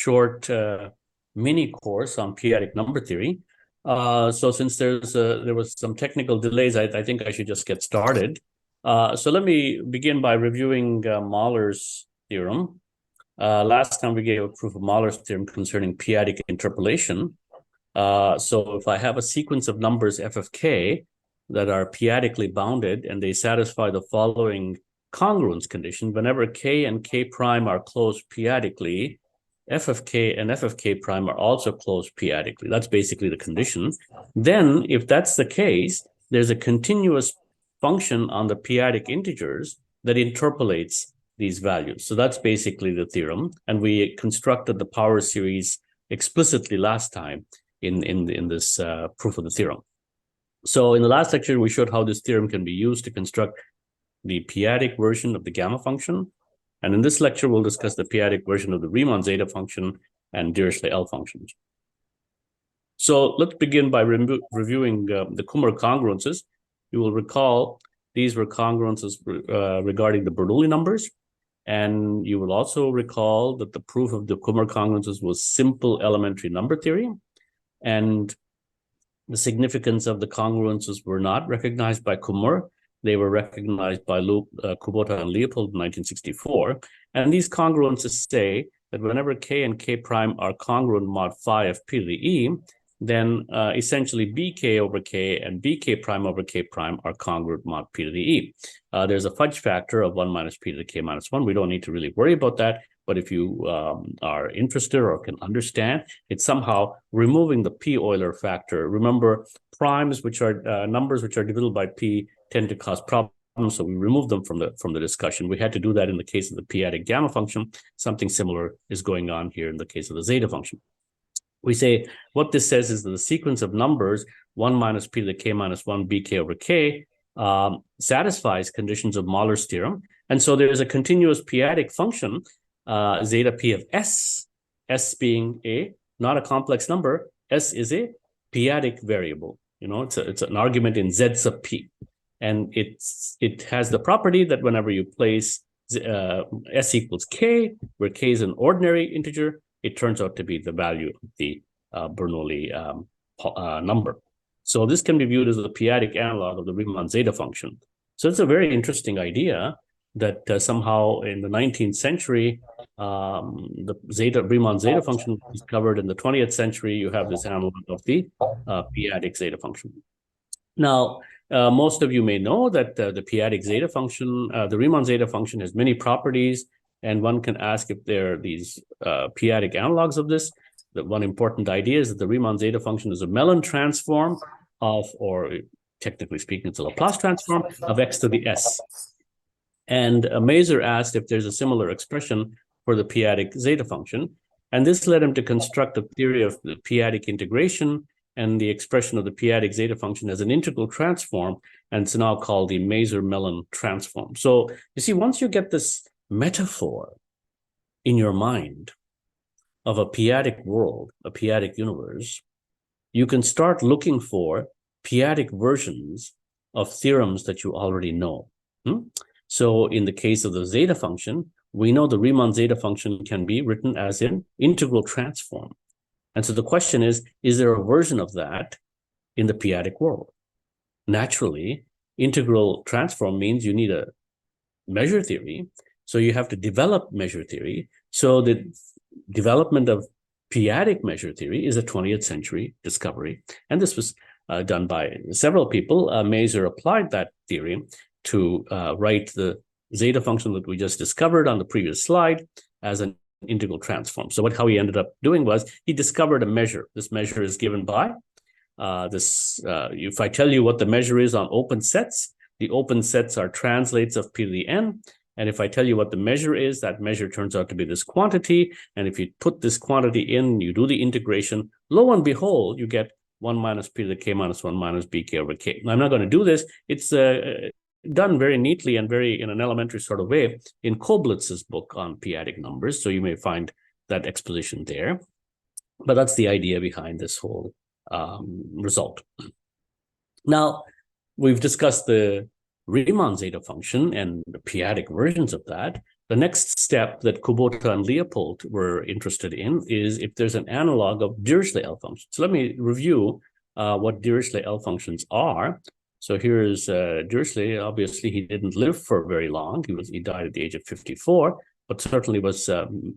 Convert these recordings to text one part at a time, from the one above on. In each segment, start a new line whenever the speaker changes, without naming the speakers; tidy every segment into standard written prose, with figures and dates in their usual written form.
short mini course on p-adic number theory. So since there was some technical delays, I think I should just get started. So let me begin by reviewing Mahler's theorem. Last time we gave a proof of Mahler's theorem concerning p-adic interpolation. So if I have a sequence of numbers f of k that are p-adically bounded and they satisfy the following congruence condition, whenever k and k prime are closed p-adically, f of k and f of k prime are also closed p-adically. That's basically the condition. Then if that's the case, there's a continuous function on the p-adic integers that interpolates these values. So that's basically the theorem. And we constructed the power series explicitly last time in this proof of the theorem. So in the last lecture, we showed how this theorem can be used to construct the p-adic version of the gamma function. And in this lecture, we'll discuss the p-adic version of the Riemann zeta function and Dirichlet L functions. So let's begin by reviewing the Kummer congruences. You will recall these were congruences regarding the Bernoulli numbers. And you will also recall that the proof of the Kummer congruences was simple elementary number theory. And the significance of the congruences were not recognized by Kummer. They were recognized by Kubota and Leopold in 1964. And these congruences say that whenever k and k prime are congruent mod phi of p to the e, then essentially bk over k and bk prime over k prime are congruent mod p to the e. There's a fudge factor of 1 minus p to the k minus 1. We don't need to really worry about that. But if you are interested or can understand, it's somehow removing the p Euler factor. Remember, primes, which are numbers which are divisible by p, tend to cause problems, so we remove them from the discussion. We had to do that in the case of the p-adic gamma function. Something similar is going on here in the case of the zeta function. We say what this says is that the sequence of numbers 1 minus p to the k minus 1 bk over k satisfies conditions of Mahler's theorem. And so there is a continuous p-adic function, zeta p of s being not a complex number. S is a p-adic variable. You know, it's an argument in z sub p. And it has the property that whenever you place s equals k, where k is an ordinary integer, it turns out to be the value of the Bernoulli number. So this can be viewed as a p-adic analog of the Riemann zeta function. So it's a very interesting idea that somehow in the 19th century, the Riemann zeta function was discovered. In the 20th century, you have this analog of the p-adic zeta function. Now, most of you may know that the p-adic zeta function, the Riemann zeta function has many properties, and one can ask if there are these p-adic analogs of this. The one important idea is that the Riemann zeta function is a Mellin transform of, or technically speaking, it's a Laplace transform of x to the s. And Mazur asked if there's a similar expression for the p-adic zeta function. And this led him to construct a theory of the p-adic integration and the expression of the p-adic zeta function as an integral transform, and it's now called the Mazur-Mellin transform. So you see, once you get this metaphor in your mind of a p-adic world, a p-adic universe, you can start looking for p-adic versions of theorems that you already know. So in the case of the zeta function, we know the Riemann zeta function can be written as an integral transform. And so the question is there a version of that in the p-adic world? Naturally, integral transform means you need a measure theory. So you have to develop measure theory. So the development of p-adic measure theory is a 20th century discovery. And this was done by several people. Mazur applied that theory to write the zeta function that we just discovered on the previous slide as an integral transform. So how he ended up doing was he discovered a measure. This measure is given by if I tell you what the measure is on open sets, the open sets are translates of p to the n. And if I tell you what the measure is, that measure turns out to be this quantity. And if you put this quantity in, you do the integration, lo and behold, you get 1 minus p to the k minus 1 minus bk over k. Now, I'm not going to do this. It's done very neatly and very in an elementary sort of way in Koblitz's book on p-adic numbers. So you may find that exposition there. But that's the idea behind this whole result. Now, we've discussed the Riemann zeta function and the p-adic versions of that. The next step that Kubota and Leopold were interested in is if there's an analog of Dirichlet L functions. So let me review what Dirichlet L functions are. So here's Dirichlet. Obviously, he didn't live for very long. He died at the age of 54, but certainly was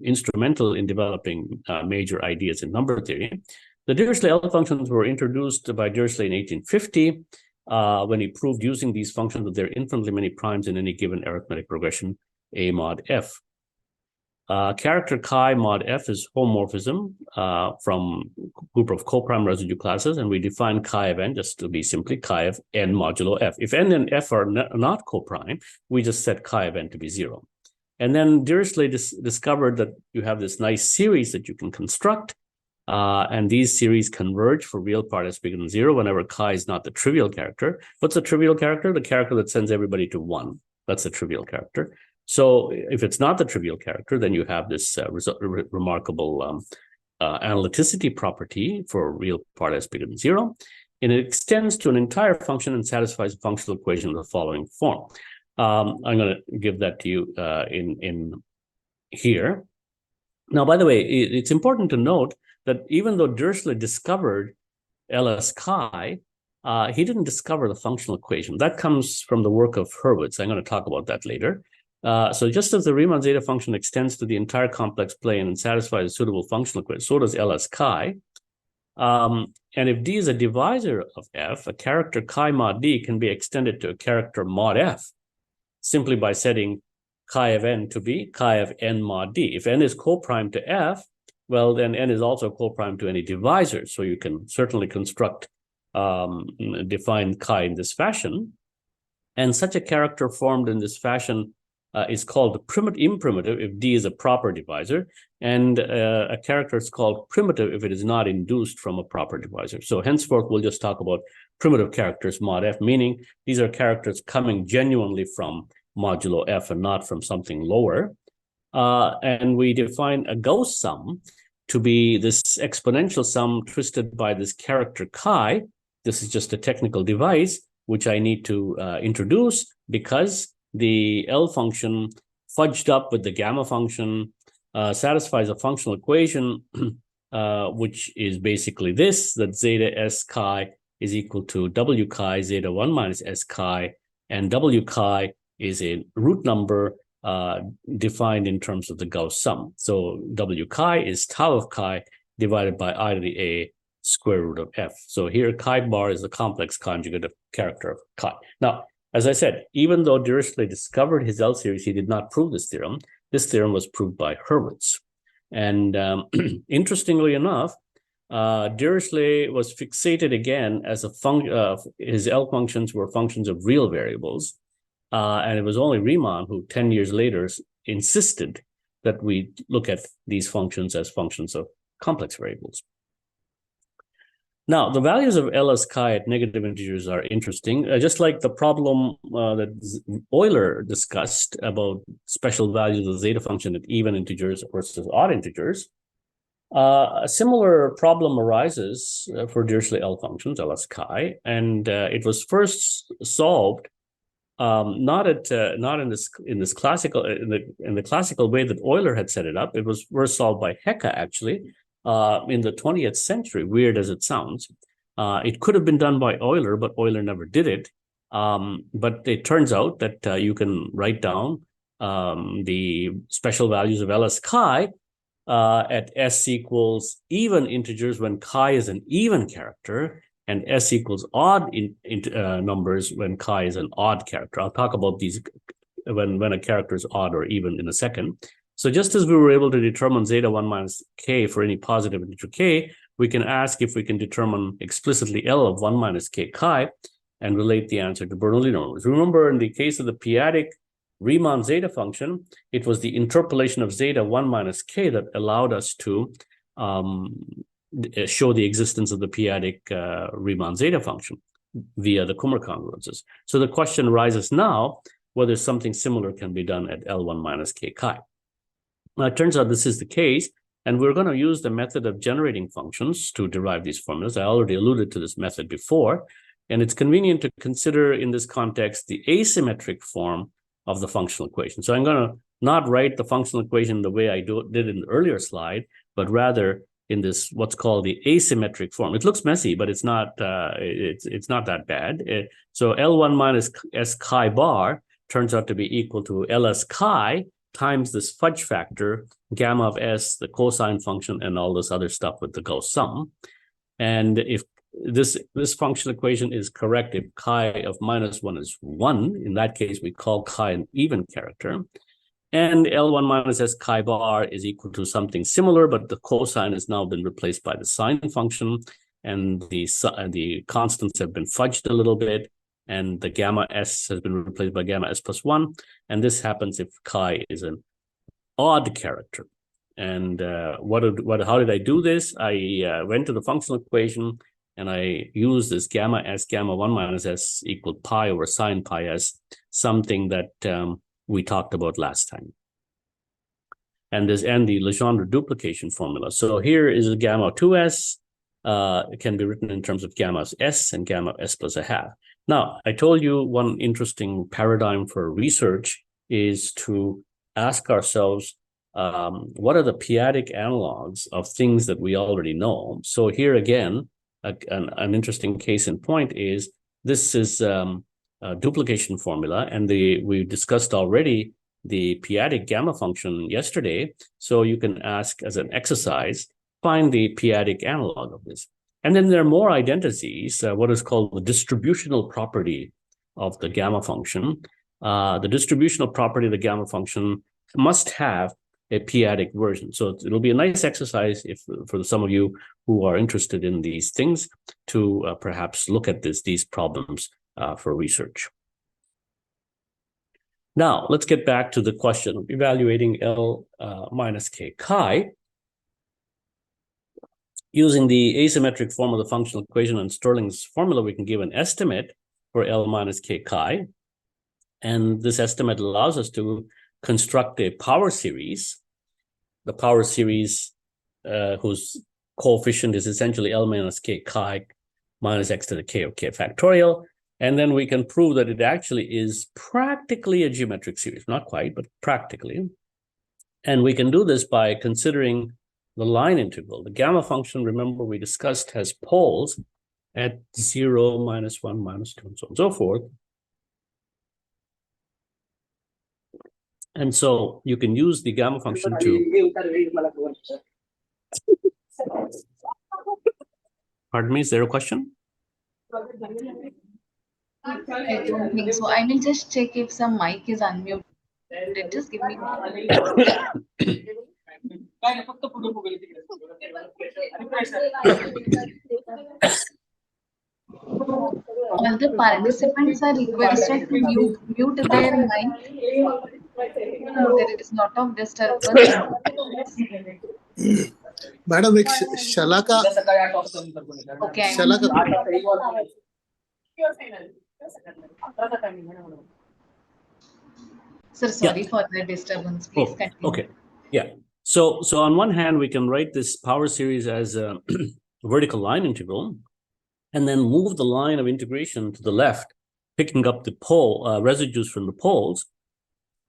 instrumental in developing major ideas in number theory. The Dirichlet L functions were introduced by Dirichlet in 1850 when he proved using these functions that there are infinitely many primes in any given arithmetic progression A mod F. Character chi mod F is homomorphism from group of coprime residue classes, and we define chi of n just to be simply chi of n modulo F. If n and F are not coprime, we just set chi of n to be 0. And then Dirichlet discovered that you have this nice series that you can construct, and these series converge for real part s bigger than 0 whenever chi is not the trivial character. What's a trivial character? The character that sends everybody to 1. That's a trivial character. So if it's not the trivial character, then you have this remarkable analyticity property for real part s bigger than 0. And it extends to an entire function and satisfies a functional equation of the following form. I'm going to give that to you in here. Now, by the way, it's important to note that even though Dirichlet discovered LS chi, he didn't discover the functional equation. That comes from the work of Hurwitz. I'm going to talk about that later. So just as the Riemann zeta function extends to the entire complex plane and satisfies a suitable functional equation, so does LS chi. And if D is a divisor of F, a character chi mod D can be extended to a character mod F simply by setting chi of n to be chi of n mod D. If n is coprime to F, well, then n is also coprime to any divisor. So you can certainly construct, define chi in this fashion. And such a character formed in this fashion is called imprimitive if D is a proper divisor. And a character is called primitive if it is not induced from a proper divisor. So henceforth, we'll just talk about primitive characters mod F, meaning these are characters coming genuinely from modulo F and not from something lower. And we define a Gauss sum to be this exponential sum twisted by this character chi. This is just a technical device, which I need to introduce because the L function fudged up with the gamma function satisfies a functional equation, which is basically this, that zeta S chi is equal to W chi zeta 1 minus S chi, and W chi is a root number defined in terms of the Gauss sum. So W chi is tau of chi divided by I to the A square root of F. So here chi bar is the complex conjugate of character of chi. Now, as I said, even though Dirichlet discovered his L-series, he did not prove this theorem. This theorem was proved by Hurwitz. And interestingly enough, Dirichlet was fixated again as his L functions were functions of real variables. And it was only Riemann who 10 years later insisted that we look at these functions as functions of complex variables. Now, the values of LS chi at negative integers are interesting, just like the problem that Euler discussed about special values of the zeta function at even integers versus odd integers. A similar problem arises for Dirichlet L functions, LS chi, and it was first solved not in the classical way that Euler had set it up. It was first solved by Hecke actually in the 20th century. Weird as it sounds, it could have been done by Euler, but Euler never did it. But it turns out that you can write down the special values of LS chi at S equals even integers when chi is an even character, and S equals odd numbers when chi is an odd character. I'll talk about these when a character is odd or even in a second. So just as we were able to determine zeta 1 minus k for any positive integer k, we can ask if we can determine explicitly L of 1 minus k chi and relate the answer to Bernoulli numbers. Remember, in the case of the p-adic Riemann zeta function, it was the interpolation of zeta 1 minus k that allowed us to show the existence of the p-adic Riemann zeta function via the Kummer congruences. So the question arises now whether something similar can be done at L1 minus k chi. Now, it turns out this is the case, and we're going to use the method of generating functions to derive these formulas. I already alluded to this method before, and it's convenient to consider in this context the asymmetric form of the functional equation. So I'm going to not write the functional equation the way I did in the earlier slide, but rather in this what's called the asymmetric form. It looks messy, but it's not that bad. So L1 minus S chi bar turns out to be equal to LS chi times this fudge factor, gamma of S, the cosine function, and all this other stuff with the Gauss sum. And if this functional equation is correct, if chi of -1 is 1, in that case, we call chi an even character. And L1 minus S chi bar is equal to something similar, but the cosine has now been replaced by the sine function, and the constants have been fudged a little bit, and the gamma S has been replaced by gamma S plus 1. And this happens if chi is an odd character. And how did I do this? I went to the functional equation, and I used this gamma S, gamma 1 minus S equal pi over sine pi S, something that we talked about last time. And the Legendre duplication formula. So here is a gamma 2s. It can be written in terms of gamma S and gamma S plus a half. Now, I told you one interesting paradigm for research is to ask ourselves, what are the p-adic analogs of things that we already know? So here again, an interesting case in point is this is a duplication formula, and we discussed already the p-adic gamma function yesterday. So you can ask as an exercise, find the p-adic analog of this. And then there are more identities, what is called the distributional property of the gamma function. The distributional property of the gamma function must have a p-adic version. So it'll be a nice exercise for some of you who are interested in these things to perhaps look at these problems for research. Now, let's get back to the question of evaluating L minus K chi. Using the asymmetric form of the functional equation and Stirling's formula, we can give an estimate for L minus K chi. And this estimate allows us to construct a power series. The power series whose coefficient is essentially L minus K chi minus x to the k of k factorial. And then we can prove that it actually is practically a geometric series. Not quite, but practically. And we can do this by considering the line integral. The gamma function, remember we discussed, has poles at 0, -1, -2, and so on and so forth. And so you can use the gamma function to... Pardon me, is there a question?
I don't think so. I will just check if some mic is unmuted. Just give me all the participants are requested to mute their mic. There is a lot of disturbance.
Madam, Shalaka.
Okay.
Shalaka.
Sir, sorry for the disturbance. Please continue.
Okay. Yeah. So on one hand, we can write this power series as a vertical line integral, and then move the line of integration to the left, picking up the pole residues from the poles.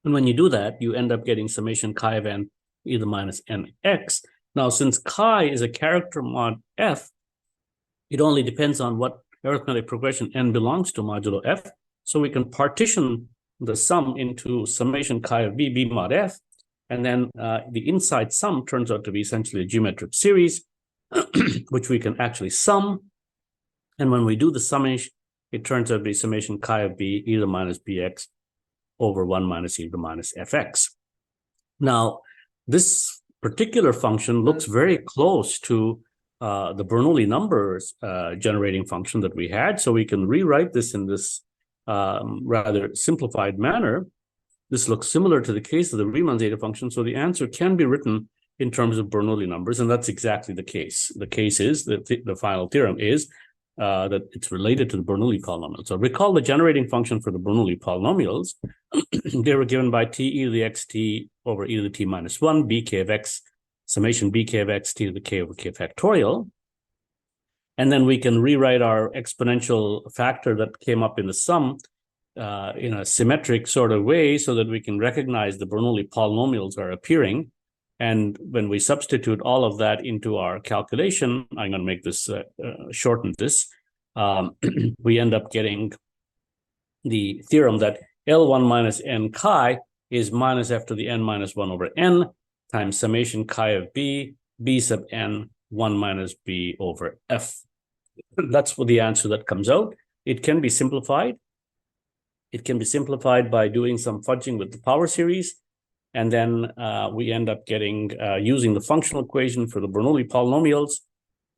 And when you do that, you end up getting summation chi of n e to the minus nx. Now, since chi is a character mod f, it only depends on what arithmetic progression n belongs to modulo f. So we can partition the sum into summation chi of b mod f, and then the inside sum turns out to be essentially a geometric series, which we can actually sum. And when we do the summation, it turns out to be summation chi of b e to the minus bx over 1 minus e to the minus fx. Now, this particular function looks very close to the Bernoulli numbers generating function that we had. So we can rewrite this in this rather simplified manner. This looks similar to the case of the Riemann zeta function. So the answer can be written in terms of Bernoulli numbers, and that's exactly the case. The case is that the final theorem is that it's related to the Bernoulli polynomial. So recall the generating function for the Bernoulli polynomials. They were given by t e to the xt over e to the t minus 1, bk of x, summation bk of x t to the k over k factorial. And then we can rewrite our exponential factor that came up in the sum in a symmetric sort of way so that we can recognize the Bernoulli polynomials are appearing. And when we substitute all of that into our calculation, I'm going to make this shorten this. We end up getting the theorem that L1 minus n chi is minus f to the n minus 1 over n times summation chi of b sub n 1 minus b over f. That's what the answer that comes out. It can be simplified. It can be simplified by doing some fudging with the power series. And then we end up getting, using the functional equation for the Bernoulli polynomials,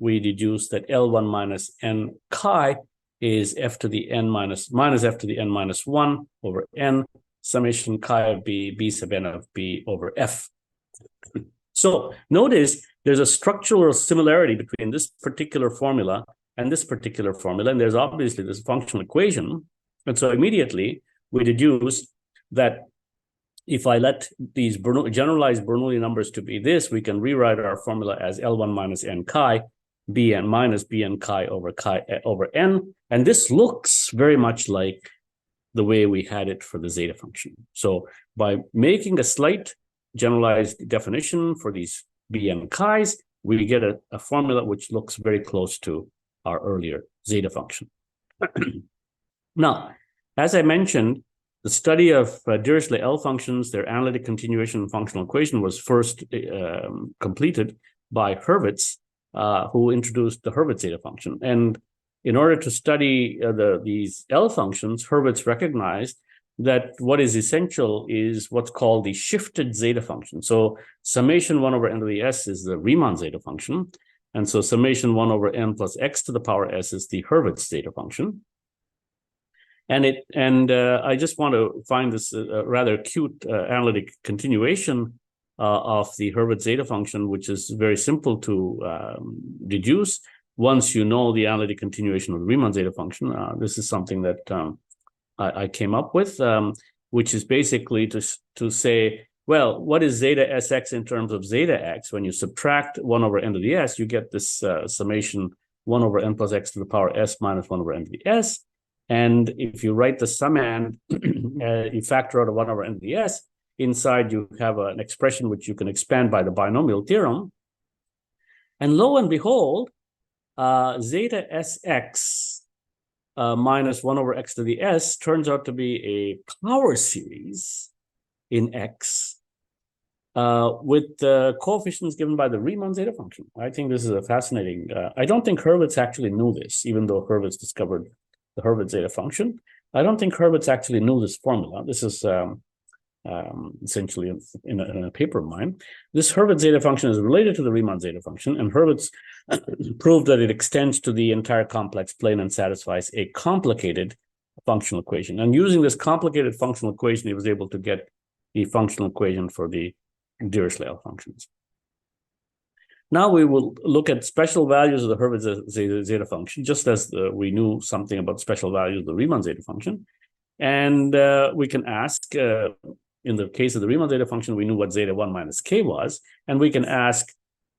we deduce that L1 minus n chi is f to the n minus f to the n minus 1 over n summation chi of b sub n of b over f. So notice there's a structural similarity between this particular formula and this particular formula, and there's obviously this functional equation. And so immediately we deduce that if I let these generalized Bernoulli numbers to be this, we can rewrite our formula as L1 minus n chi, bn minus bn chi over n. And this looks very much like the way we had it for the zeta function. So by making a slight generalized definition for these bn chi's, we get a formula which looks very close to our earlier zeta function. Now, as I mentioned, the study of Dirichlet L functions, their analytic continuation and functional equation, was first completed by Hurwitz, who introduced the Hurwitz zeta function. And in order to study these L functions, Hurwitz recognized that what is essential is what's called the shifted zeta function. So summation 1 over n to the s is the Riemann zeta function. And so summation 1 over n plus x to the power s is the Hurwitz zeta function. And I just want to find this rather cute analytic continuation of the Hurwitz zeta function, which is very simple to deduce once you know the analytic continuation of the Riemann zeta function. This is something that I came up with, which is basically to say, well, what is zeta sx in terms of zeta x? When you subtract 1 over n to the s, you get this summation 1 over n plus x to the power s minus 1 over n to the s. And if you write the summand, you factor out a 1 over n to the s, inside you have an expression which you can expand by the binomial theorem. And lo and behold, zeta sx minus 1 over x to the s turns out to be a power series in x with the coefficients given by the Riemann zeta function. I think this is a fascinating, I don't think Hurwitz actually knew this, even though Hurwitz discovered the Hurwitz zeta function. I don't think Hurwitz actually knew this formula. This is essentially in a paper of mine. This Hurwitz zeta function is related to the Riemann zeta function, and Hurwitz proved that it extends to the entire complex plane and satisfies a complicated functional equation. And using this complicated functional equation, he was able to get the functional equation for the Dirichlet L functions. Now we will look at special values of the Hurwitz zeta function, just as we knew something about special values of the Riemann zeta function. And we can ask, in the case of the Riemann zeta function, we knew what zeta 1 minus k was. And we can ask,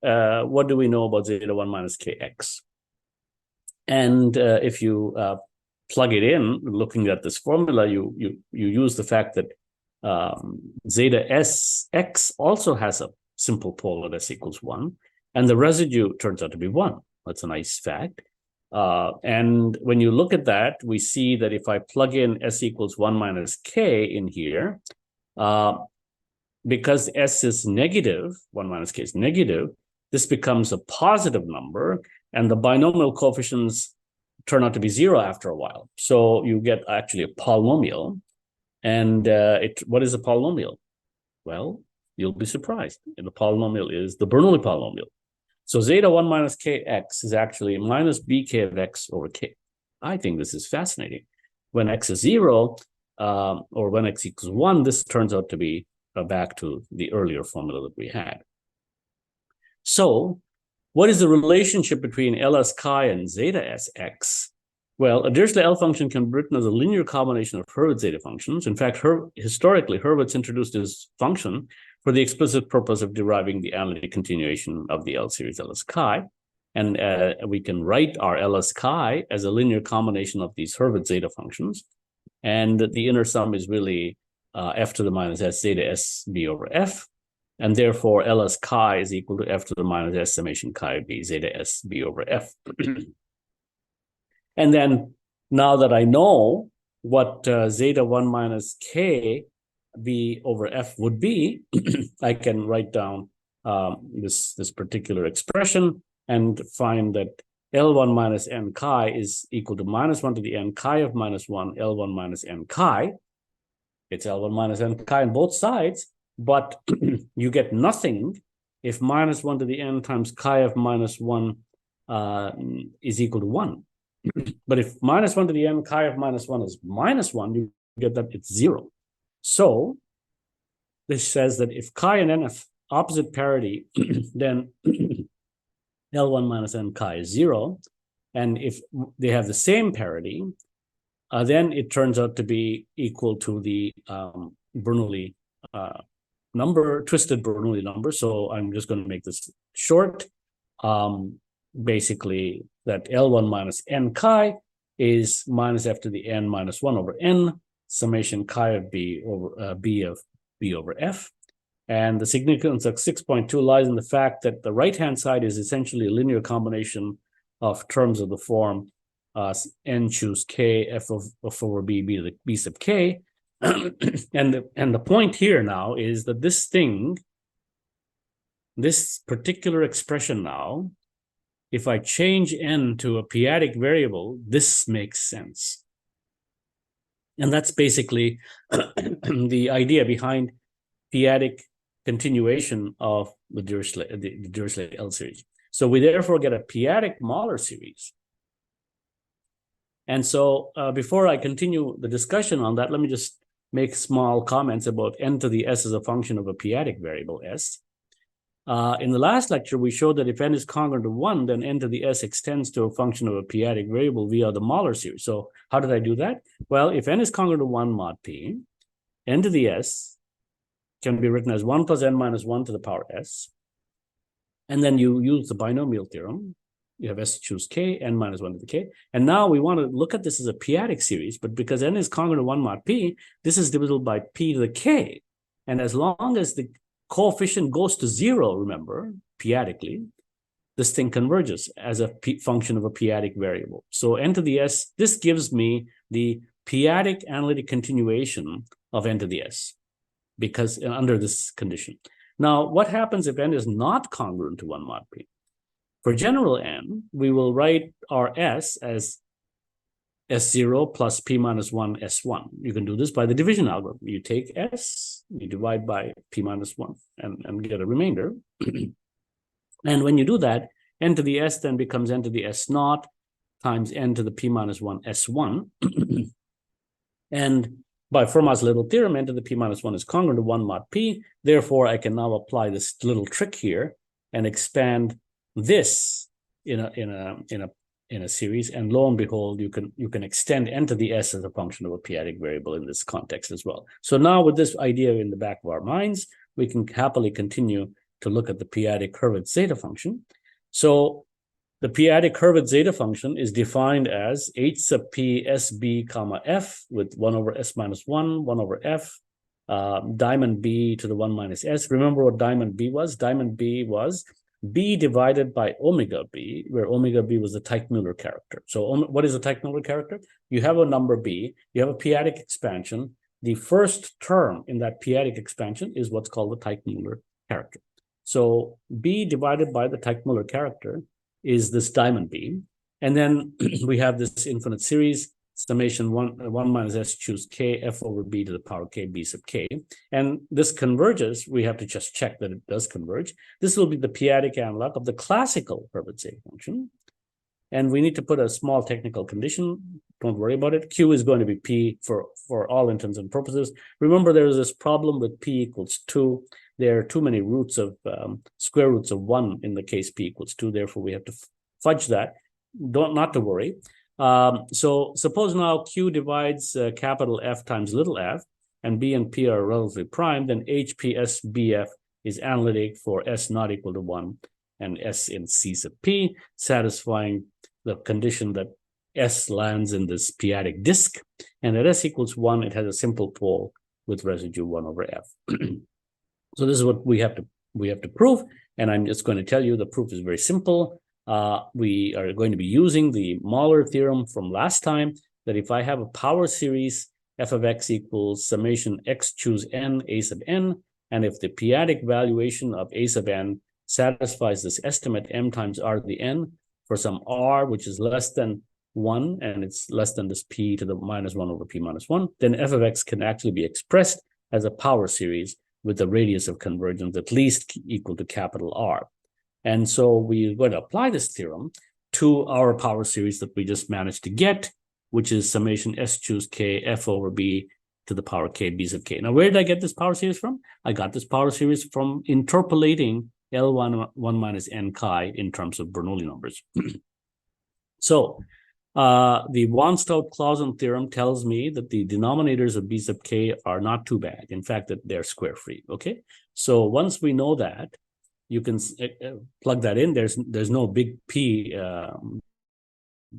what do we know about zeta 1 minus kx? And if you plug it in, looking at this formula, you use the fact that zeta sx also has a simple pole at s equals 1. And the residue turns out to be 1. That's a nice fact. And when you look at that, we see that if I plug in s equals 1 minus k in here, because s is negative, 1 minus k is negative, this becomes a positive number, and the binomial coefficients turn out to be 0 after a while. So you get actually a polynomial. And what is a polynomial? Well, you'll be surprised. And the polynomial is the Bernoulli polynomial. So zeta 1 minus kx is actually minus bk of x over k. I think this is fascinating. When x is 0, or when x equals 1, this turns out to be back to the earlier formula that we had. So what is the relationship between ls chi and zeta sx? Well, a Dirichlet L function can be written as a linear combination of Hurwitz zeta functions. In fact, historically, Hurwitz introduced his function for the explicit purpose of deriving the analytic continuation of the L series ls chi. And we can write our ls chi as a linear combination of these Hurwitz zeta functions. And the inner sum is really f to the minus s zeta s b over f. And therefore, LS chi is equal to f to the minus s summation chi b zeta s b over f. And then now that I know what zeta 1 minus k b over f would be, I can write down this particular expression and find that L1 minus n chi is equal to minus 1 to the n chi of minus 1, L1 minus n chi. It's L1 minus n chi on both sides, but you get nothing if minus 1 to the n times chi of minus 1 is equal to 1. But if minus 1 to the n chi of minus 1 is minus 1, you get that it's 0. So this says that if chi and n have opposite parity, then L1 minus n chi is 0. And if they have the same parity, then it turns out to be equal to the Bernoulli number, twisted Bernoulli number. So I'm just going to make this short. Basically, that L1 minus n chi is minus f to the n minus 1 over n, summation chi of b over b of b over f. And the significance of 6.2 lies in the fact that the right-hand side is essentially a linear combination of terms of the form n choose k f of over b b to the b sub k. And the point here now is that this particular expression now, if I change n to a p-adic variable, this makes sense. And that's basically the idea behind p-adic continuation of the Dirichlet L-series. So we therefore get a p-adic Mahler series. And so before I continue the discussion on that, let me just make small comments about n to the s as a function of a p-adic variable s. In the last lecture, we showed that if n is congruent to 1, then n to the s extends to a function of a p-adic variable via the Mahler series. So how did I do that? Well, if n is congruent to 1 mod p, n to the s can be written as 1 plus n minus 1 to the power s. And then you use the binomial theorem. You have s choose k, n minus 1 to the k. And now we want to look at this as a p-adic series, but because n is congruent to 1 mod p, this is divisible by p to the k. And as long as the coefficient goes to 0, remember, p-adically, this thing converges as a function of a p-adic variable. So n to the s, this gives me the p-adic analytic continuation of n to the s, because under this condition. Now, what happens if n is not congruent to 1 mod p? For general n, we will write our s as S0 plus P minus 1 S1. You can do this by the division algorithm. You take S, you divide by P minus 1 and get a remainder. And when you do that, n to the S then becomes n to the S naught times n to the P minus 1 S1. And by Fermat's little theorem, n to the P minus 1 is congruent to 1 mod P. Therefore, I can now apply this little trick here and expand this in a series, and lo and behold, you can extend n to the s as a function of a p-adic variable in this context as well. So now with this idea in the back of our minds, we can happily continue to look at the p-adic Hurwitz zeta function. So the p-adic Hurwitz zeta function is defined as h sub p sb comma f with 1 over s minus 1, 1 over f, diamond b to the 1 minus s. Remember what diamond b was? Diamond b was b divided by omega b, where omega b was the Teichmüller character. So what is a Teichmüller character? You have a number b, you have a p-adic expansion. The first term in that p-adic expansion is what's called the Teichmüller character. So b divided by the Teichmüller character is this diamond b. And then we have this infinite series, summation 1 minus s choose k f over b to the power k b sub k. And this converges. We have to just check that it does converge. This will be the p-adic analog of the classical Hurwitz zeta function. And we need to put a small technical condition. Don't worry about it. Q is going to be p for all intents and purposes. Remember, there is this problem with p equals 2. There are too many roots of square roots of 1 in the case p equals 2. Therefore, we have to fudge that. Not to worry. So suppose now Q divides capital F times little f, and B and P are relatively prime, then HPSBF is analytic for S not equal to 1 and S in C sub P, satisfying the condition that S lands in this p-adic disk, and at S equals 1, it has a simple pole with residue 1 over F. So this is what we have to prove, and I'm just going to tell you the proof is very simple. We are going to be using the Mahler theorem from last time, that if I have a power series, f of x equals summation x choose n, a sub n, and if the p-adic valuation of a sub n satisfies this estimate m times r to the n for some r which is less than 1, and it's less than this p to the minus 1 over p minus 1, then f of x can actually be expressed as a power series with a radius of convergence at least equal to capital R. And so we're going to apply this theorem to our power series that we just managed to get, which is summation s choose k f over b to the power k b sub k. Now, where did I get this power series from? I got this power series from interpolating L1 minus n chi in terms of Bernoulli numbers. So the Wann-Stout-Clausen theorem tells me that the denominators of b sub k are not too bad. In fact, that they're square free. Okay, so once we know that, you can plug that in. There's no big p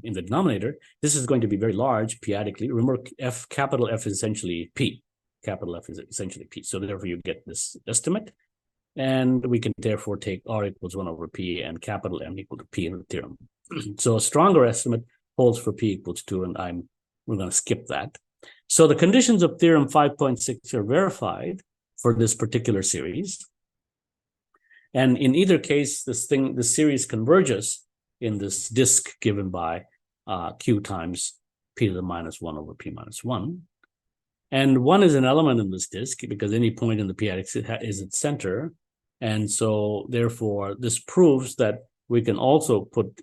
in the denominator. This is going to be very large p-adically. Remember, capital F is essentially p. Capital F is essentially p. So therefore, you get this estimate, and we can therefore take r equals 1 over p and capital M equal to p in the theorem. So a stronger estimate holds for p equals 2, and we're going to skip that. So the conditions of theorem 5.6 are verified for this particular series. And in either case, this series converges in this disk given by q times p to the minus 1 over p minus 1. And 1 is an element in this disk because any point in the p-adic is its center. And so therefore, this proves that we can also put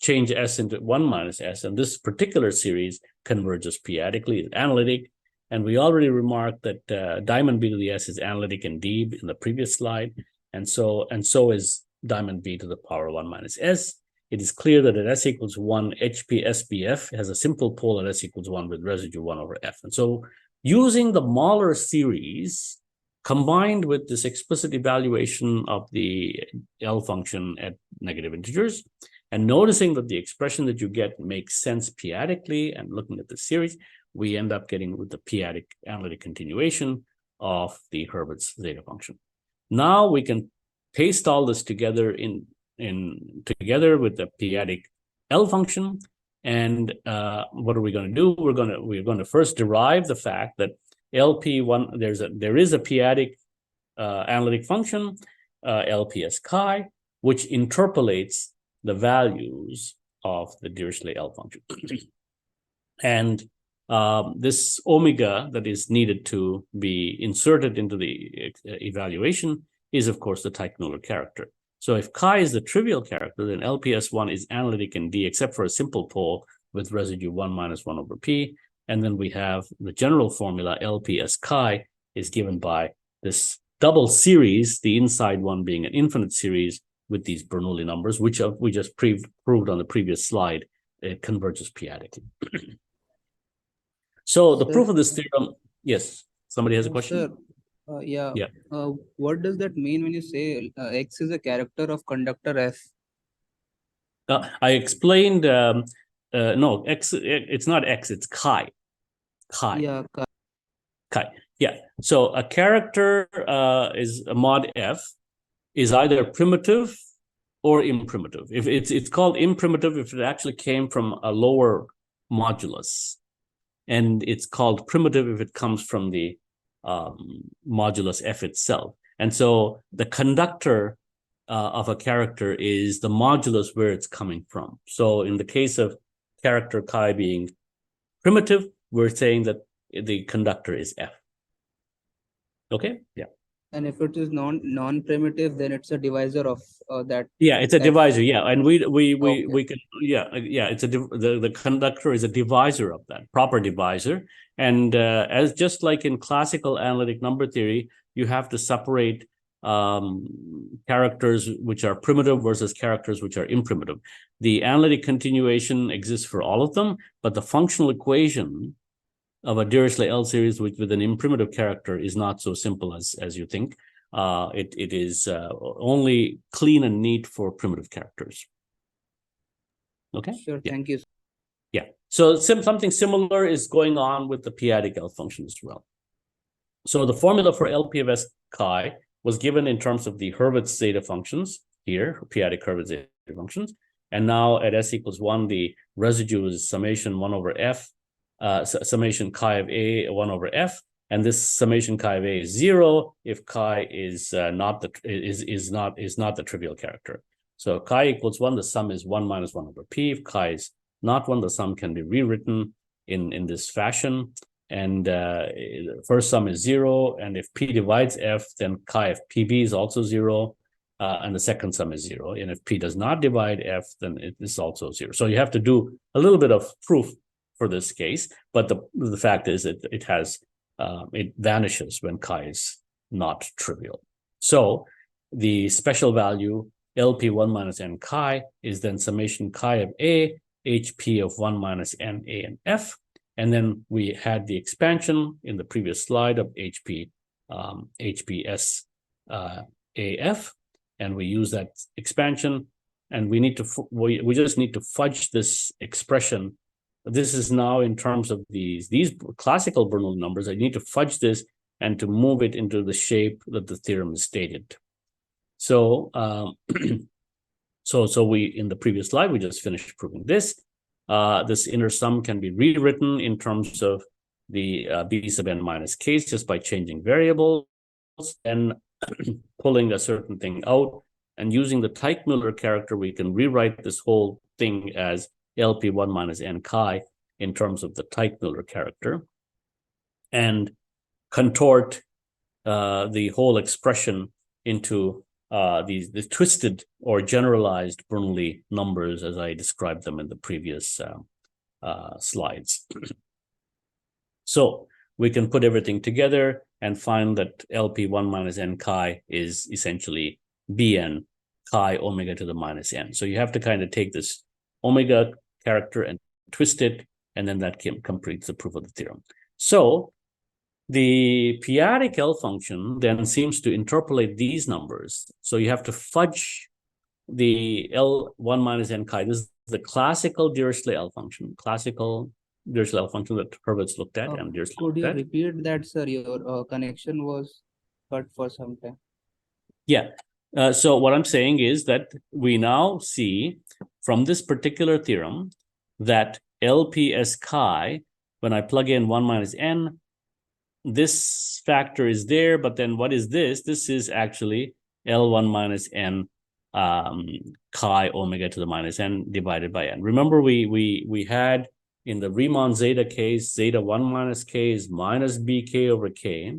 change S into 1 minus S, and this particular series converges p-adically, it's analytic. And we already remarked that diamond b to the S is analytic in D in the previous slide. And so is diamond b to the power 1 minus S. It is clear that at S equals 1, HP SBF has a simple pole at S equals 1 with residue 1 over F. And so using the Mahler series combined with this explicit evaluation of the L function at negative integers, and noticing that the expression that you get makes sense p-adically, and looking at the series, we end up getting with the p-adic analytic continuation of the Hurwitz zeta function. Now we can paste all this together together with the p-adic L function. And what are we going to do? We're going to first derive the fact that LP1 there is a p-adic analytic function LPS chi, which interpolates the values of the Dirichlet L function. And this omega that is needed to be inserted into the evaluation is, of course, the Teichmuller character. So if chi is the trivial character, then LPS1 is analytic in D, except for a simple pole with residue 1 minus 1 over p. And then we have the general formula LPS chi is given by this double series, the inside one being an infinite series with these Bernoulli numbers, which we just proved on the previous slide. It converges p-adically. So the proof of this theorem, yes, somebody has a question?
Sir, yeah. What does that mean when you say X is a character of conductor F?
I explained, no, X, it's not X, it's chi. Chi.
Yeah,
chi. Yeah. So a character is a mod F is either primitive or imprimitive. If it's called imprimitive if it actually came from a lower modulus, and it's called primitive if it comes from the modulus F itself. And so the conductor of a character is the modulus where it's coming from. So in the case of character chi being primitive, we're saying that the conductor is F. Okay? Yeah.
and if it is non-primitive, then it's a divisor of that.
Yeah, it's a
F.
divisor. Yeah, and we
Okay.
can it's the conductor is a divisor of that, proper divisor. And as just like in classical analytic number theory, you have to separate characters which are primitive versus characters which are imprimitive. The analytic continuation exists for all of them, but the functional equation of a Dirichlet L-series with an imprimitive character is not so simple as you think. It is only clean and neat for primitive characters. Okay?
Sure,
Yeah.
thank you.
Yeah. So something similar is going on with the p-adic L function as well. So the formula for LP of S chi was given in terms of the Hurwitz zeta functions here, p-adic Hurwitz zeta functions. And now at S equals 1, the residue is summation 1 over f, summation chi of A 1 over f. And this summation chi of A is 0 if chi is not the trivial character. So chi equals 1, the sum is 1 minus 1 over p. If chi is not 1, the sum can be rewritten in this fashion. And first sum is 0. And if p divides f, then chi of pb is also 0. And the second sum is 0. And if p does not divide f, then it is also 0. So you have to do a little bit of proof for this case. But the fact is it vanishes when chi is not trivial. So the special value LP1 minus n chi is then summation chi of A, HP of 1 minus n, A, and f. And then we had the expansion in the previous slide of HPS AF, and we use that expansion, and we just need to fudge this expression. This is now in terms of these classical Bernoulli numbers. I need to fudge this and to move it into the shape that the theorem is stated. So, so we in the previous slide we just finished proving this. This inner sum can be rewritten in terms of the b sub n minus case just by changing variables and pulling a certain thing out. And using the Teichmüller character, we can rewrite this whole thing as LP1 minus n chi in terms of the Teichmüller character and contort the whole expression into the twisted or generalized Bernoulli numbers as I described them in the previous slides. So we can put everything together and find that LP1 minus n chi is essentially Bn chi omega to the minus n. So you have to kind of take this omega character and twist it, and then that completes the proof of the theorem. So the p-adic L function then seems to interpolate these numbers. So you have to fudge the L1 minus n chi. This is the classical Dirichlet L function, that Hurwitz looked at and Dirichlet
Could you
looked at.
repeat that, sir? Your connection was cut for some time.
Yeah. So what I'm saying is that we now see from this particular theorem that LPS chi, when I plug in 1 minus n, this factor is there, but then what is this? This is actually L1 minus n chi omega to the minus n divided by n. Remember, we had in the Riemann zeta case, zeta 1 minus k is minus bk over k.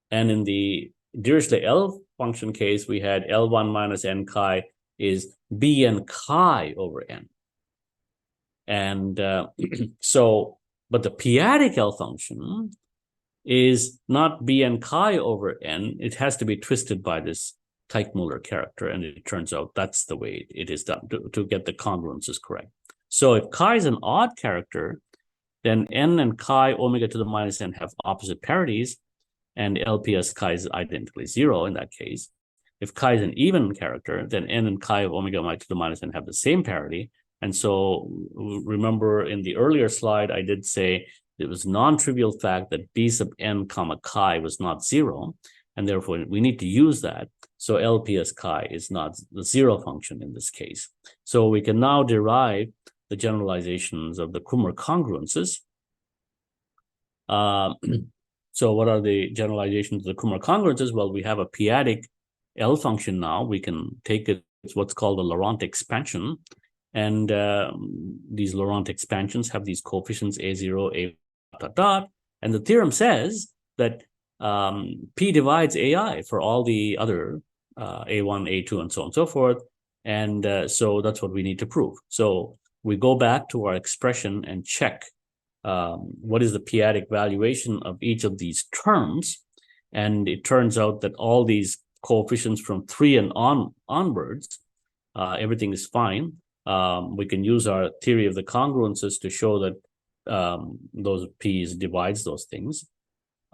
And in the Dirichlet L function case, we had L1 minus n chi is bn chi over n. And but the p-adic L function is not bn chi over n. It has to be twisted by this Teichmüller character, and it turns out that's the way it is done to get the congruences correct. So if chi is an odd character, then n and chi omega to the minus n have opposite parities, and LPS chi is identically 0 in that case. If chi is an even character, then n and chi of omega to the minus n have the same parity. And so remember in the earlier slide, I did say it was non-trivial fact that b sub n comma chi was not 0, and therefore we need to use that. So LPS chi is not the 0 function in this case. So we can now derive the generalizations of the Kummer congruences. So what are the generalizations of the Kummer congruences? Well, we have a p-adic L function now. We can take it, it's what's called a Laurent expansion. And these Laurent expansions have these coefficients A0, A dot dot. And the theorem says that P divides AI for all the other A1, A2, and so on and so forth. And so that's what we need to prove. So we go back to our expression and check what is the p-adic valuation of each of these terms. And it turns out that all these coefficients from 3 and onwards, everything is fine. We can use our theory of the congruences to show that those p's divides those things.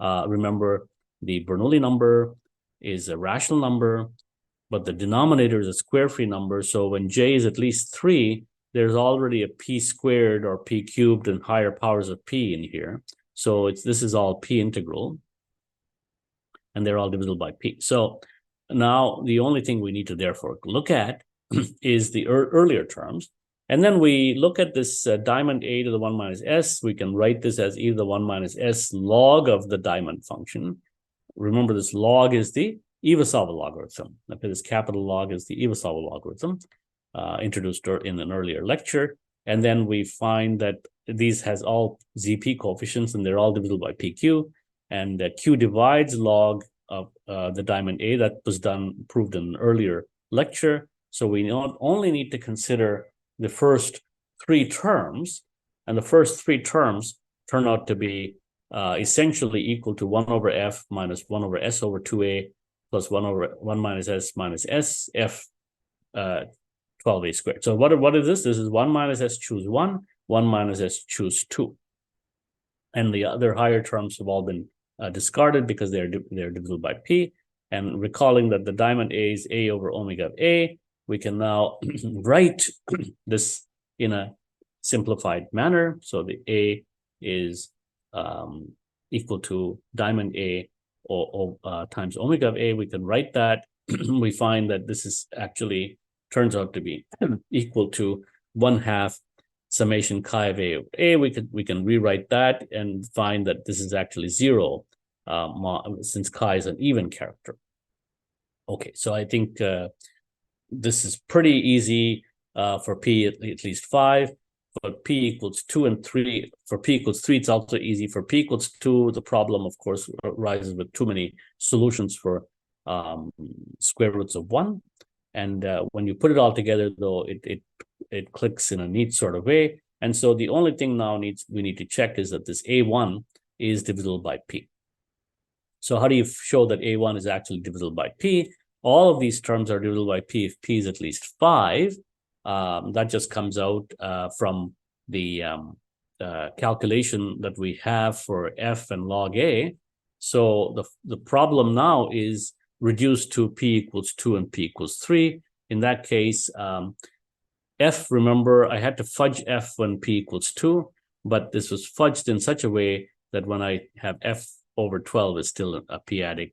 Remember, the Bernoulli number is a rational number, but the denominator is a square free number. So when j is at least 3, there's already a p squared or p cubed and higher powers of p in here. So this is all p integral, and they're all divisible by p. So now the only thing we need to therefore look at is the earlier terms. And then we look at this diamond a to the 1 minus s. We can write this as e to the 1 minus s log of the diamond function. Remember, this log is the Iwasawa logarithm. Okay, this capital log is the Iwasawa logarithm introduced in an earlier lecture. And then we find that these has all ZP coefficients, and they're all divisible by PQ. And Q divides log of the diamond A. That was proved in an earlier lecture. So we not only need to consider the first three terms, and the first three terms turn out to be essentially equal to 1 over f minus 1 over s over 2a plus 1 over 1 minus s f 12a squared. So what is this? This is 1 minus s choose 1, 1 minus s choose 2. And the other higher terms have all been discarded because they're divisible by p. And recalling that the diamond A is a over omega of a, we can now write this in a simplified manner. So the A is equal to diamond A or times omega of A. We can write that. We find that this is actually turns out to be equal to 1/2 summation chi of A over A. We can rewrite that and find that this is actually 0 since chi is an even character. Okay, so I think this is pretty easy for p at least 5. For p equals 2 and 3, for p equals 3, it's also easy. For p equals 2, the problem, of course, arises with too many solutions for square roots of 1. And when you put it all together, though, it clicks in a neat sort of way. And so the only thing now we need to check is that this a1 is divisible by p. So how do you show that a1 is actually divisible by p? All of these terms are divisible by p if p is at least 5. That just comes out from the calculation that we have for f and log a. So the problem now is reduced to p equals 2 and p equals 3. In that case, f, remember, I had to fudge f when p equals 2, but this was fudged in such a way that when I have f over 12 is still a p-adic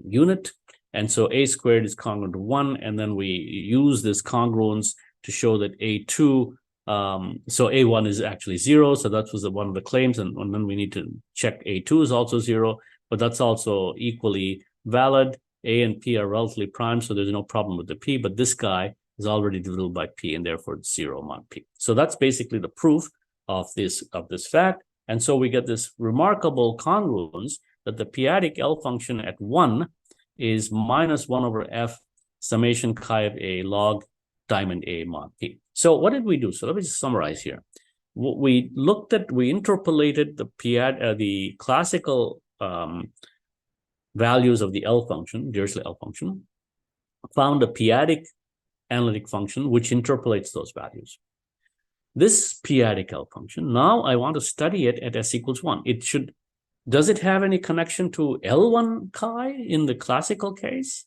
unit. And so a squared is congruent to 1, and then we use this congruence to show that a2, so a1 is actually 0, so that was one of the claims, and then we need to check a2 is also 0, but that's also equally valid. A and p are relatively prime, so there's no problem with the p, but this guy is already divisible by p, and therefore it's 0 mod p. So that's basically the proof of this fact. And so we get this remarkable congruence that the p-adic L function at 1 is minus 1 over f summation chi of a log diamond a mod p. So what did we do? So let me just summarize here. What we interpolated the classical values of the L function, Dirichlet L function, found a p-adic analytic function which interpolates those values. This p-adic L function, now I want to study it at s equals 1. Does it have any connection to L1 chi in the classical case?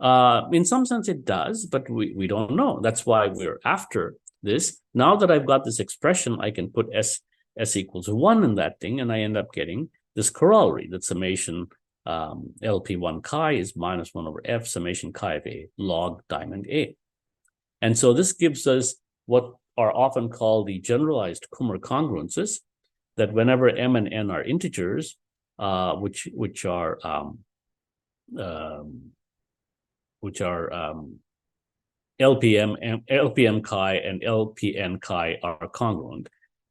In some sense it does, but we don't know. That's why we're after this. Now that I've got this expression, I can put s equals 1 in that thing, and I end up getting this corollary that summation LP1 chi is minus 1 over f summation chi of a log diamond a. And so this gives us what are often called the generalized Kummer congruences, that whenever m and n are integers, which are LPM chi and LPN chi are congruent,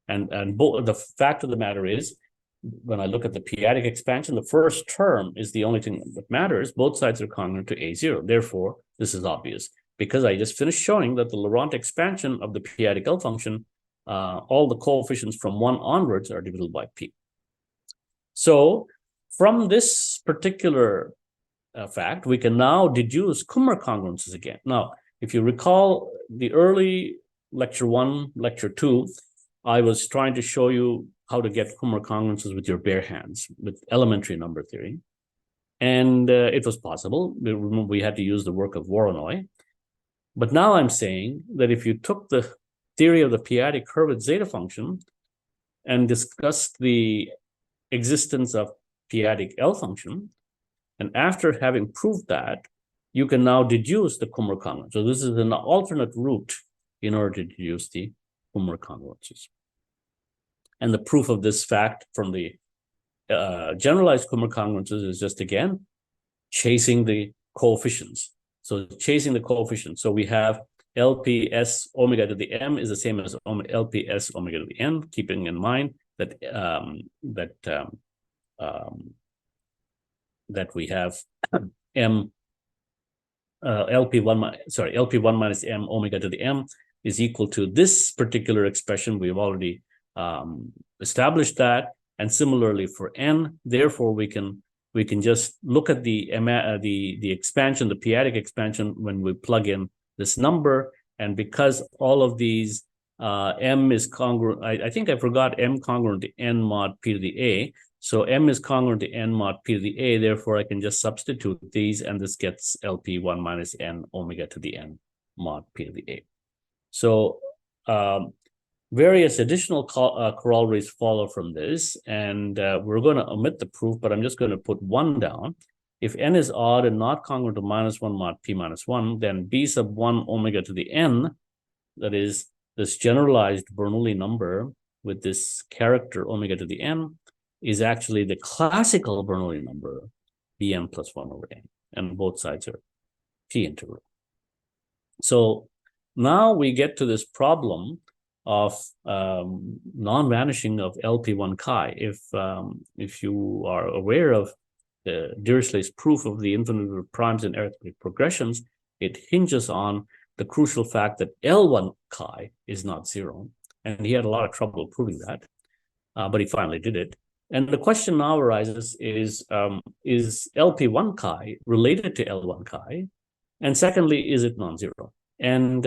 and both. The fact of the matter is, when I look at the p-adic expansion, the first term is the only thing that matters. Both sides are congruent to a0. Therefore, this is obvious because I just finished showing that the Laurent expansion of the p-adic L function, all the coefficients from 1 onwards are divisible by p. So from this particular fact, we can now deduce Kummer congruences again. Now, if you recall the early lecture 1, lecture 2, I was trying to show you how to get Kummer congruences with your bare hands with elementary number theory. And it was possible. We had to use the work of Voronoi. But now I'm saying that if you took the theory of the p-adic Hurwitz zeta function and discussed the existence of p-adic L function, and after having proved that, you can now deduce the Kummer congruence. So this is an alternate route in order to deduce the Kummer congruences. And the proof of this fact from the generalized Kummer congruences is just, again, chasing the coefficients. So chasing the coefficients. So we have LPS omega to the m is the same as LPS omega to the n, keeping in mind that that we have m LP1 minus m omega to the m is equal to this particular expression. We've already established that, and similarly for n. Therefore, we can just look at the expansion, the p-adic expansion, when we plug in this number, and because all of these m is congruent. I think I forgot m congruent to n mod p to the a. So m is congruent to n mod p to the a. Therefore, I can just substitute these, and this gets LP1 minus n omega to the n mod p to the a. So various additional corollaries follow from this, and we're going to omit the proof, but I'm just going to put one down. If n is odd and not congruent to minus 1 mod p minus 1, then b sub 1 omega to the n, that is this generalized Bernoulli number with this character omega to the n, is actually the classical Bernoulli number, bn plus 1 over n, and both sides are p integral. So now we get to this problem of non-vanishing of LP1 chi. If you are aware of the Dirichlet's proof of the infinite number of primes in arithmetic progressions, it hinges on the crucial fact that L1 chi is not zero. And he had a lot of trouble proving that, but he finally did it. And the question now arises is LP1 chi related to L1 chi? And secondly, is it non-zero? And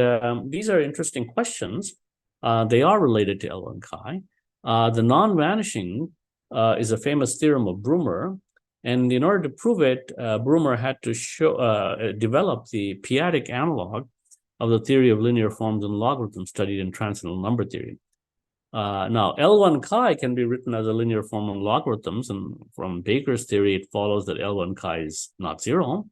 these are interesting questions. They are related to L1 chi. The non-vanishing is a famous theorem of Brummer. And in order to prove it, Brummer had to develop the p-adic analog of the theory of linear forms and logarithms studied in transcendental number theory. Now, L1 chi can be written as a linear form of logarithms, and from Baker's theory, it follows that L1 chi is not zero.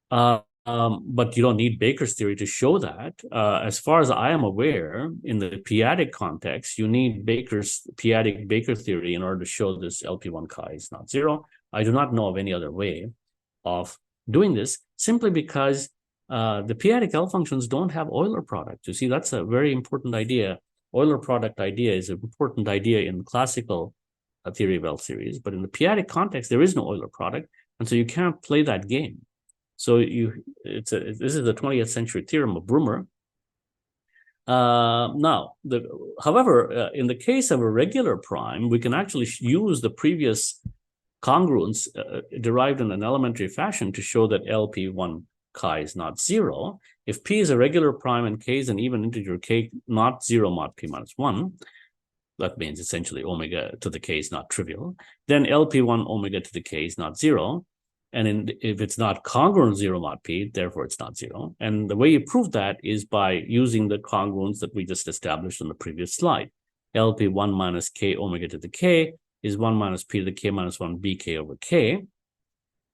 But you don't need Baker's theory to show that. As far as I am aware, in the p-adic context, you need Baker's p-adic Baker theory in order to show this LP1 chi is not zero. I do not know of any other way of doing this, simply because the p-adic L functions don't have Euler product. You see, that's a very important idea. Euler product idea is an important idea in classical theory of L-series, but in the p-adic context, there is no Euler product, and so you can't play that game. So this is the 20th century theorem of Brummer. However, in the case of a regular prime, we can actually use the previous congruence derived in an elementary fashion to show that LP1 chi is not zero. If p is a regular prime and k is an even integer, k not zero mod p minus 1, that means essentially omega to the k is not trivial, then LP1 omega to the k is not zero. And if it's not congruent 0 mod p, therefore it's not zero. And the way you prove that is by using the congruence that we just established on the previous slide. LP1 minus k omega to the k is 1 minus p to the k minus 1 bk over k.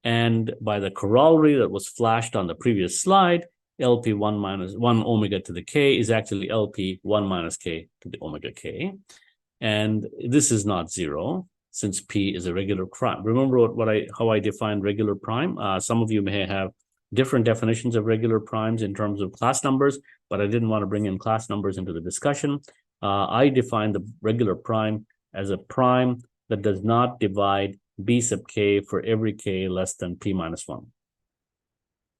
And by the corollary that was flashed on the previous slide, LP1 minus 1 omega to the k is actually LP1 minus k to the omega k. And this is not zero, since p is a regular prime. Remember how I defined regular prime? Some of you may have different definitions of regular primes in terms of class numbers, but I didn't want to bring in class numbers into the discussion. I defined the regular prime as a prime that does not divide b sub k for every k less than p minus 1.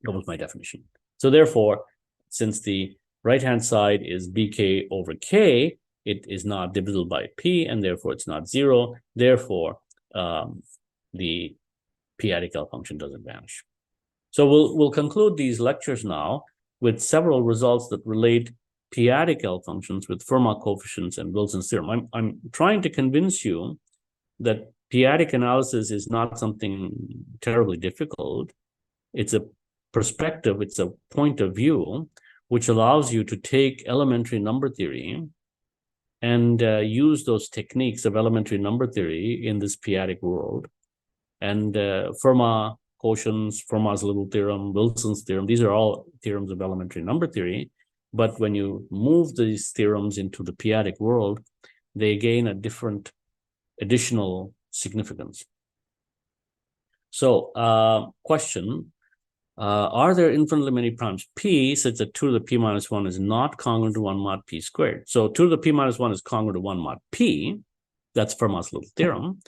That was my definition. So therefore, since the right-hand side is bk over k, it is not divisible by p, and therefore it's not zero. Therefore, the p-adic L function doesn't vanish. So we'll conclude these lectures now with several results that relate p-adic L functions with Fermat coefficients and Wilson's theorem. I'm trying to convince you that p-adic analysis is not something terribly difficult. It's a perspective, it's a point of view, which allows you to take elementary number theory and use those techniques of elementary number theory in this p-adic world. And Fermat quotients, Fermat's little theorem, Wilson's theorem, these are all theorems of elementary number theory. But when you move these theorems into the p-adic world, they gain a different additional significance. So question, are there infinitely many primes p such that 2 to the p minus 1 is not congruent to 1 mod p squared? So 2 to the p minus 1 is congruent to 1 mod p. That's Fermat's little theorem.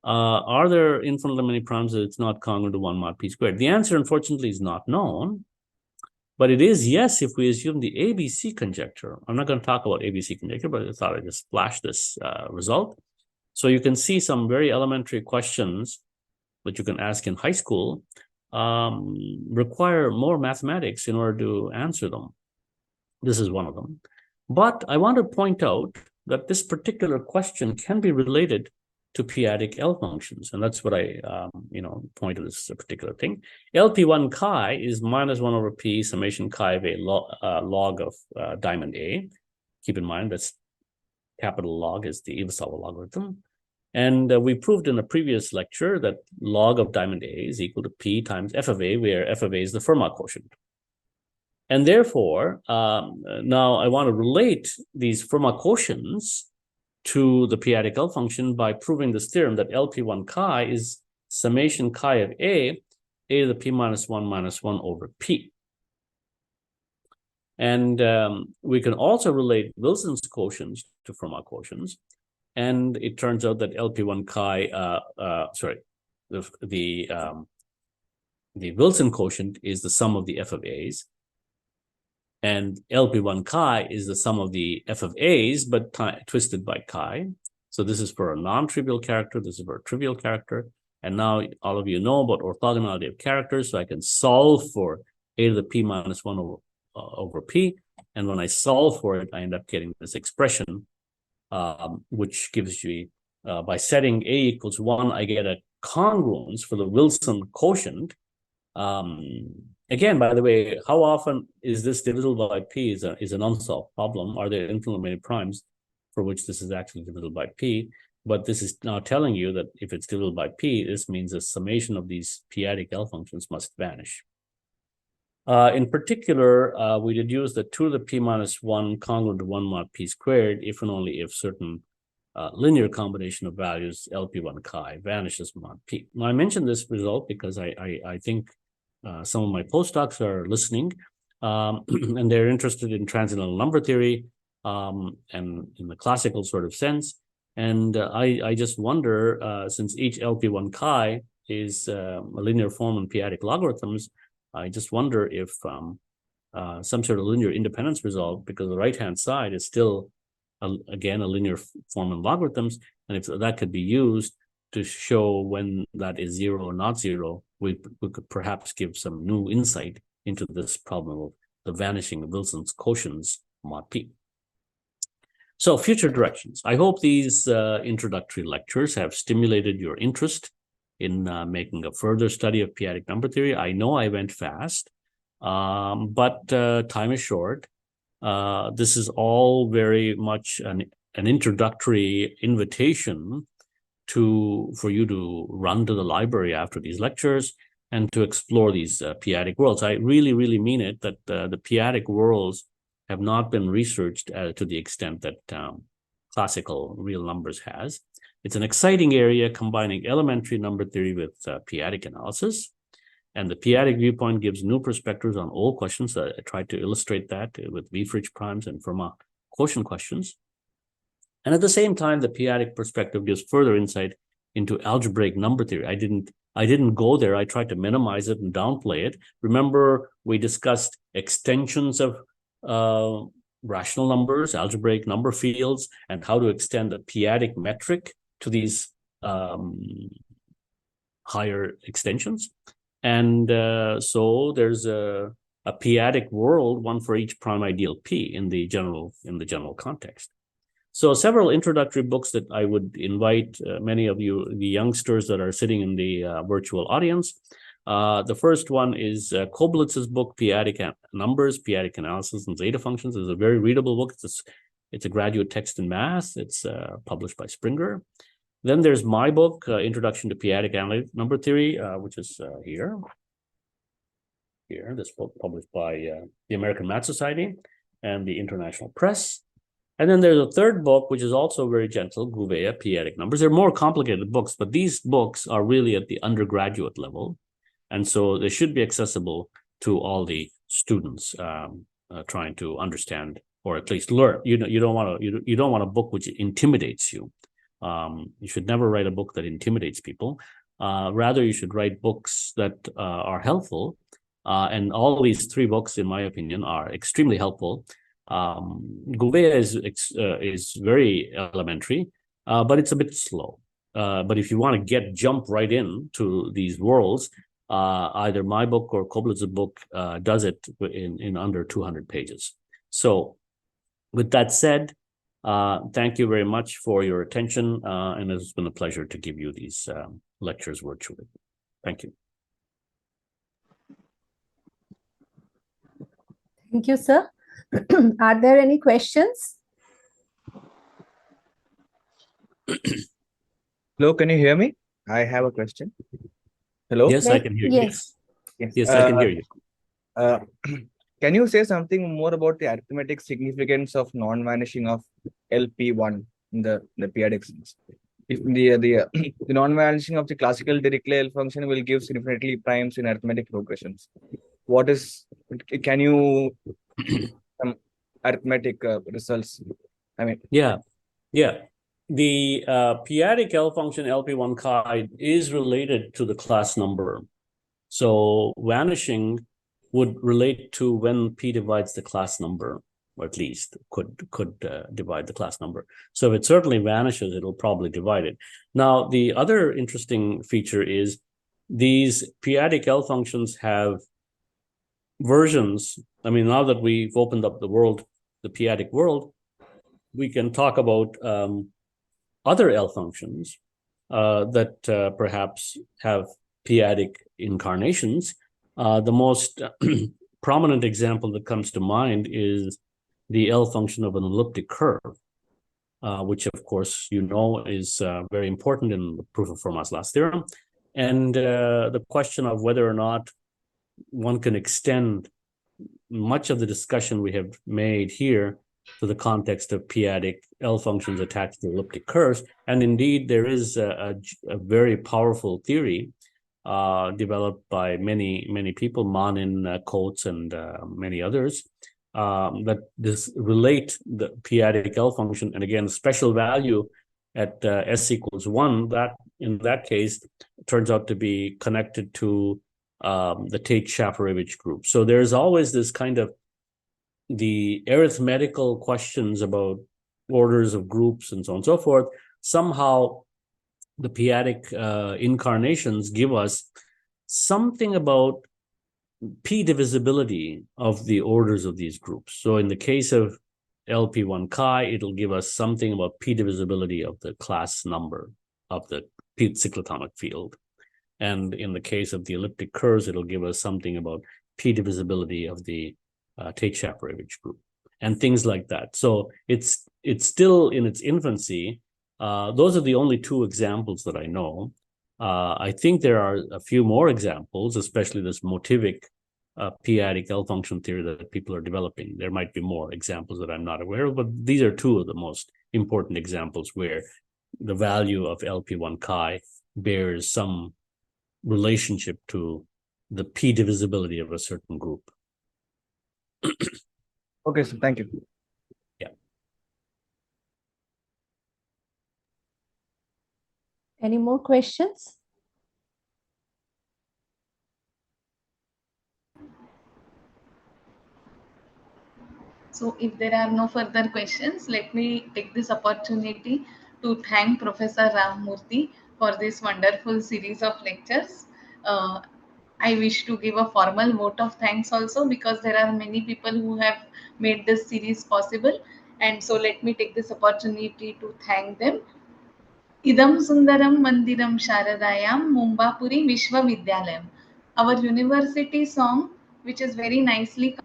Are there infinitely many primes that it's not congruent to 1 mod p squared? The answer, unfortunately, is not known. But it is yes if we assume the ABC conjecture. I'm not going to talk about ABC conjecture, but I thought I'd just flash this result. So you can see some very elementary questions that you can ask in high school require more mathematics in order to answer them. This is one of them. But I want to point out that this particular question can be related to p-adic L functions. And that's what I, point to this particular thing. LP1 chi is minus 1 over p summation chi of a log of diamond A. Keep in mind that's capital log is the Iwasawa logarithm. And we proved in a previous lecture that log of diamond A is equal to p times f of A, where f of A is the Fermat quotient. And therefore, now I want to relate these Fermat quotients to the p-adic L function by proving this theorem that LP1 chi is summation chi of A to the p minus 1 over p. And we can also relate Wilson's quotients to Fermat quotients. And it turns out that LP1 chi, the Wilson quotient is the sum of the f of A's. And LP1 chi is the sum of the f of A's, but twisted by chi. So this is for a non-trivial character. This is for a trivial character. And now all of you know about orthogonality of characters. So I can solve for a to the p minus 1 over p. And when I solve for it, I end up getting this expression, which gives you, by setting a equals 1, I get a congruence for the Wilson quotient. Again, by the way, how often is this divisible by p is an unsolved problem. Are there infinitely many primes for which this is actually divisible by p? But this is now telling you that if it's divisible by p, this means the summation of these p-adic L functions must vanish. In particular, we deduce that 2 to the p minus 1 congruent to 1 mod p squared if and only if certain linear combination of values LP1 chi vanishes mod p. Now, I mentioned this result because I think some of my postdocs are listening, and they're interested in transcendental number theory and in the classical sort of sense. And I just wonder, since each LP1 chi is a linear form in p-adic logarithms, I just wonder if some sort of linear independence result, because the right-hand side is still, again, a linear form in logarithms, and if that could be used to show when that is 0 or not 0, we could perhaps give some new insight into this problem of the vanishing of Wilson's quotients mod p. So future directions. I hope these introductory lectures have stimulated your interest in making a further study of p-adic number theory. I know I went fast, but time is short. This is all very much an introductory invitation for you to run to the library after these lectures and to explore these p-adic worlds. I really, really mean it, that the p-adic worlds have not been researched to the extent that classical real numbers has. It's an exciting area combining elementary number theory with p-adic analysis. And the p-adic viewpoint gives new perspectives on old questions. I tried to illustrate that with Wieferich primes and Fermat quotient questions. And at the same time, the p-adic perspective gives further insight into algebraic number theory. I didn't go there. I tried to minimize it and downplay it. Remember, we discussed extensions of rational numbers, algebraic number fields, and how to extend a p-adic metric to these higher extensions. And so there's a p-adic world, one for each prime ideal p in the general context. So several introductory books that I would invite many of you, the youngsters that are sitting in the virtual audience. The first one is Koblitz's book, p-adic numbers, p-adic analysis, and zeta functions. It's a very readable book. It's a graduate text in math. It's published by Springer. Then there's my book, Introduction to P-adic Analytic Number Theory, which is here. This book published by the American Math Society and the International Press. And then there's a third book, which is also very gentle, Gouveia, P-adic Numbers. They're more complicated books, but these books are really at the undergraduate level. And so they should be accessible to all the students trying to understand or at least learn. You don't want a book which intimidates you. You should never write a book that intimidates people. Rather, you should write books that are helpful. And all these three books, in my opinion, are extremely helpful. Gouveia is very elementary, but it's a bit slow. But if you want to jump right into these worlds, either my book or Koblitz's book does it in under 200 pages. So with that said, thank you very much for your attention, and it's been a pleasure to give you these lectures virtually. Thank you.
Thank you, sir. Are there any questions?
Hello, can you hear me? I have a question. Hello?
Yes, I can hear you. Yes, I can hear you.
Can you say something more about the arithmetic significance of non-vanishing of LP1 in the p-adic sense? If the non-vanishing of the classical Dirichlet L function will give infinitely primes in arithmetic progressions. What is, can you some arithmetic results? I mean,
yeah. The p-adic L function LP1 chi is related to the class number. So vanishing would relate to when p divides the class number, or at least could divide the class number. So if it certainly vanishes, it'll probably divide it. Now, the other interesting feature is these p-adic L functions have versions. I mean, now that we've opened up the world, the p-adic world, we can talk about other L functions that perhaps have p-adic incarnations. The most prominent example that comes to mind is the L function of an elliptic curve, which of course you know is very important in the proof of Fermat's last theorem. And the question of whether or not one can extend much of the discussion we have made here to the context of p-adic L functions attached to elliptic curves. And indeed, there is a very powerful theory developed by many people, Manin, Coates, and many others, that relate the p-adic L function, and again, special value at s equals 1, that in that case turns out to be connected to the Tate-Shafarevich group. So there's always this kind of the arithmetical questions about orders of groups and so on and so forth. Somehow the p-adic incarnations give us something about p divisibility of the orders of these groups. So in the case of LP1 chi, it'll give us something about p divisibility of the class number of the p cyclotomic field. And in the case of the elliptic curves, it'll give us something about p divisibility of the Tate-Shafarevich group and things like that. So it's still in its infancy. Those are the only two examples that I know. I think there are a few more examples, especially this motivic p-adic L function theory that people are developing. There might be more examples that I'm not aware of, but these are two of the most important examples where the value of LP1 chi bears some relationship to the p divisibility of a certain group.
okay, so thank you.
Yeah.
Any more questions?
So if there are no further questions, let me take this opportunity to thank Professor Ramamurthy for this wonderful series of lectures. I wish to give a formal vote of thanks also, because there are many people who have made this series possible. And so let me take this opportunity to thank them. Idam Sundaram Mandiram Sharadayam Mumbapuri Vishwavidyalayam. our university song, which is very nicely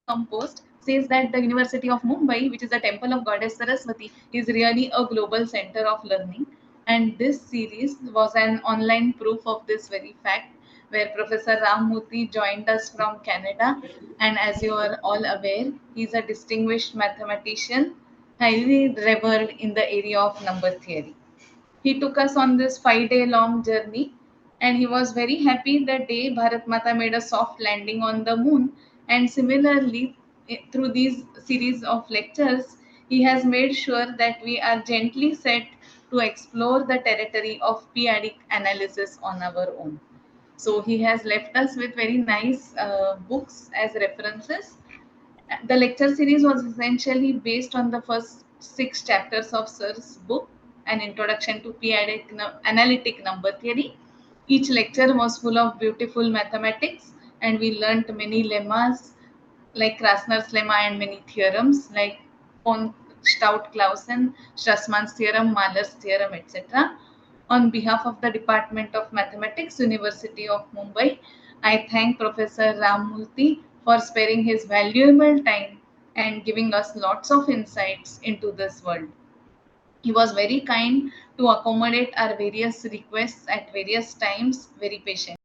composed, says that the University of Mumbai, which is a temple of goddess Saraswati, is really a global center of learning. And this series was an online proof of this very fact, where Professor Ramamurthy joined us from Canada. And as you are all aware, he's a distinguished mathematician, highly revered in the area of number theory. He took us on this 5 day long journey, and he was very happy the day Bharat Mata made a soft landing on the moon. And similarly, through these series of lectures, he has made sure that we are gently set to explore the territory of p-adic analysis on our own. So he has left us with very nice books as references. The lecture series was essentially based on the first 6 chapters of Sir's book, An Introduction to p-adic Analytic Number Theory. Each lecture was full of beautiful mathematics, and we learnt many lemmas like Krasner's lemma and many theorems like von Stout-Clausen, Strassmann's theorem, Mahler's theorem, etc. On behalf of the Department of Mathematics, University of Mumbai, I thank Professor Ramamurthy for sparing his valuable time and giving us lots of insights into this world. He was very kind to accommodate our various requests at various times, very patient.